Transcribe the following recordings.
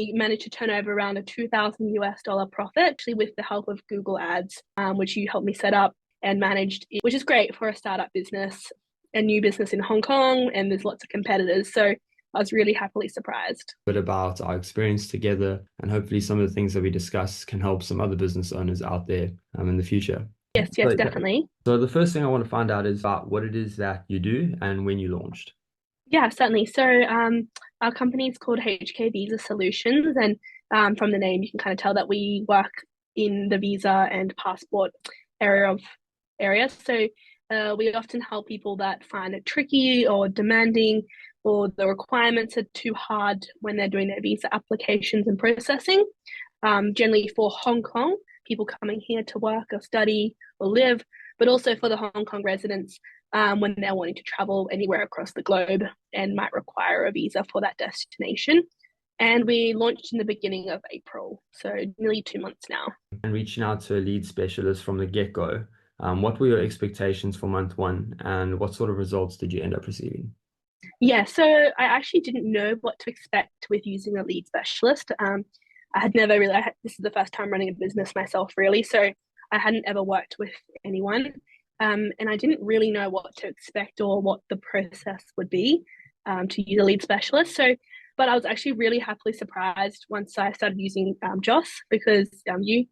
we managed to turn over around a 2,000 US dollar profit, actually with the help of Google Ads, which you helped me set up and managed, which is great for a startup business, a new business in Hong Kong, and there's lots of competitors. So I was really happily surprised. Bit about our experience together, and hopefully some of the things that we discuss can help some other business owners out there in the future. Yes, yes, So, definitely. so the first thing I want to find out is about what it is that you do and when you launched. Yeah, certainly. So our company is called HK Visa Solutions, and from the name, you can kind of tell that we work in the visa and passport area of areas. So we often help people that find it tricky or demanding, or the requirements are too hard when they're doing their visa applications and processing. Generally for Hong Kong, people coming here to work or study or live, but also for the Hong Kong residents when they're wanting to travel anywhere across the globe and might require a visa for that destination. And we launched in the beginning of April, so nearly 2 months now. And reaching out to a lead specialist from the get-go, what were your expectations for month one, and what sort of results did you end up receiving? Yeah, so I actually didn't know what to expect with using a lead specialist. I had never really, this is the first time running a business myself, really. So I hadn't ever worked with anyone. And I didn't really know what to expect or what the process would be to use a lead specialist. So, but I was actually really happily surprised once I started using Joss because you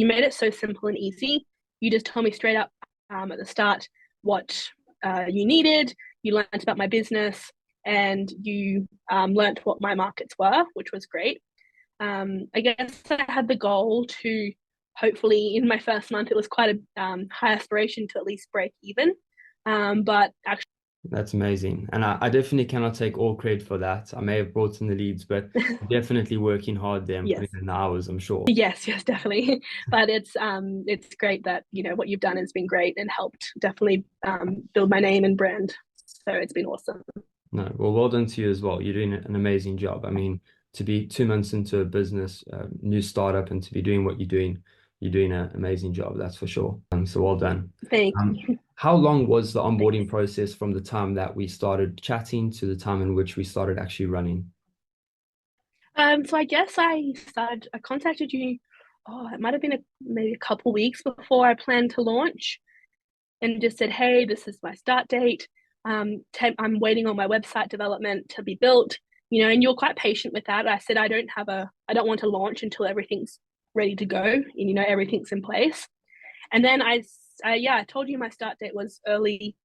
made it so simple and easy. You just told me straight up at the start what you needed. You learned about my business, and you learned what my markets were, which was great. I guess I had the goal to hopefully in my first month, it was quite a high aspiration to at least break even. But actually, That's amazing. And I definitely cannot take all credit for that. I may have brought in the leads, but definitely working hard there and yes, putting in the hours, I'm sure. yes, yes, definitely. But it's great that what you've done has been great and helped definitely build my name and brand. So it's been awesome. No, well done to you as well. You're doing an amazing job. I mean, to be 2 months into a business, new startup, and to be doing what you're doing an amazing job, that's for sure. So well done. Thank Um, you. how long was the onboarding Thanks. process from the time that we started chatting to the time in which we started actually running? So I guess I contacted you. Oh, it might have been maybe a couple weeks before I planned to launch, and just said, "Hey, this is my start date. I'm waiting on my website development to be built." And you're quite patient with that. I said, I don't want to launch until everything's ready to go, and everything's in place. And then I told you my start date was early,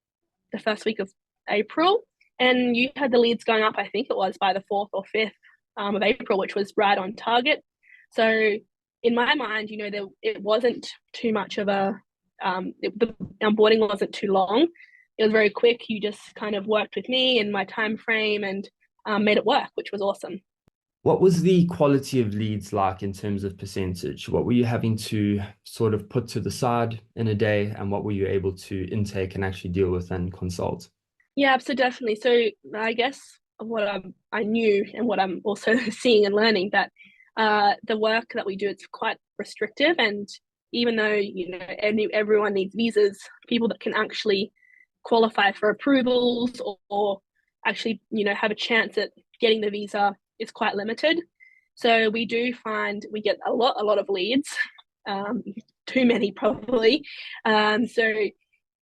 the first week of April, and you had the leads going up. I think it was by the 4th or 5th of April, which was right on target. So in my mind, it wasn't too much of the onboarding wasn't too long. It was very quick. You just kind of worked with me and my time frame and made it work, which was awesome. What was the quality of leads like in terms of percentage? What were you having to sort of put to the side in a day, and what were you able to intake and actually deal with and consult? Yeah, so definitely. So I guess what I knew and what I'm also seeing and learning that the work that we do is quite restrictive, and even though everyone needs visas, people that can actually qualify for approvals or actually have a chance at getting the visa is quite limited. So we do find we get a lot of leads, um, too many probably. But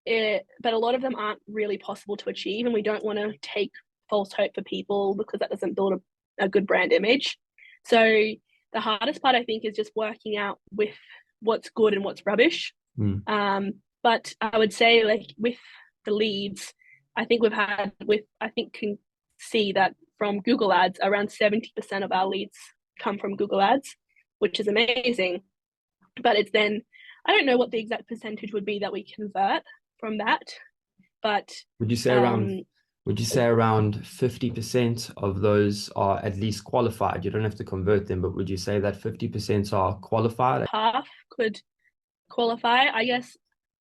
a lot of them aren't really possible to achieve, and we don't want to take false hope for people because that doesn't build a good brand image. So the hardest part, I think, is just working out with what's good and what's rubbish. Hmm. But I would say, like with the leads, I think I think can see that from Google Ads, around 70% of our leads come from Google Ads, which is amazing. But it's then, I don't know what the exact percentage would be that we convert from that, but Would you say around um, would you say around 50% of those are at least qualified? You don't have to convert them, but would you say that 50% are qualified? half could qualify. I guess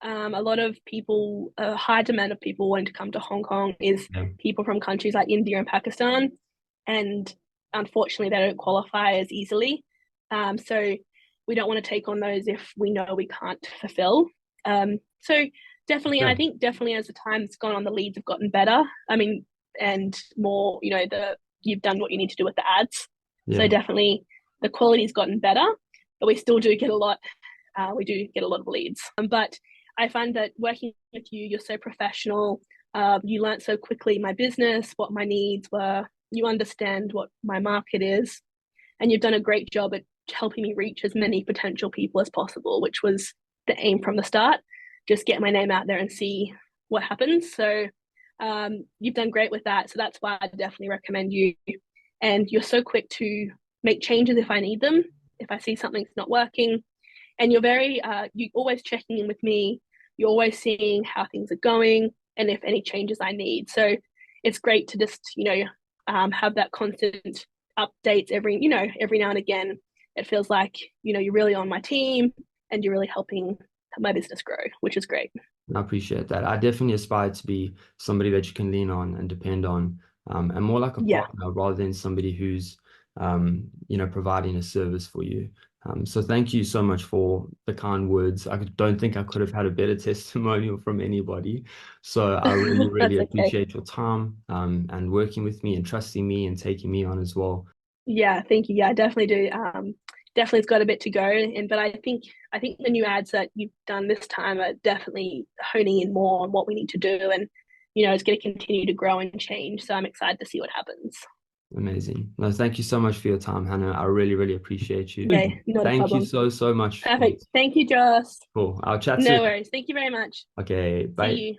a lot of people, a high demand of people wanting to come to Hong Kong is Yeah. people from countries like India and Pakistan, and unfortunately, they don't qualify as easily. So we don't want to take on those if we know we can't fulfill. So definitely, I Yeah. think definitely as the time's gone on, the leads have gotten better. I mean, and more, you've done what you need to do with the ads. Yeah. So definitely the quality's gotten better, but we still do get a lot. We do get a lot of leads. But I find that working with you, you're so professional. You learnt so quickly my business, what my needs were. You understand what my market is, and you've done a great job at helping me reach as many potential people as possible, which was the aim from the start. Just get my name out there and see what happens. So you've done great with that. So that's why I definitely recommend you. And you're so quick to make changes if I need them, if I see something's not working. And you're always checking in with me. You're always seeing how things are going and if any changes I need. So it's great to just, have that constant updates every now and again. It feels like, you're really on my team and you're really helping my business grow, which is great. I appreciate that. I definitely aspire to be somebody that you can lean on and depend on, and more like a Yeah. partner rather than somebody who's, providing a service for you. So thank you so much for the kind words. Don't think I could have had a better testimonial from anybody. So I really, really That's okay. appreciate your time, and working with me and trusting me and taking me on as well. Yeah, thank you. Yeah, I definitely do. Definitely it's got a bit to go. But I think the new ads that you've done this time are definitely honing in more on what we need to do, and it's going to continue to grow and change. So I'm excited to see what happens. Amazing. No, thank you so much for your time, Hannah. I really, really appreciate you. Okay, not a Thank you problem. so, so much for Perfect. this. Thank you, Joss. Cool. I'll chat soon. No worries. Thank you very much. Okay, See bye. you.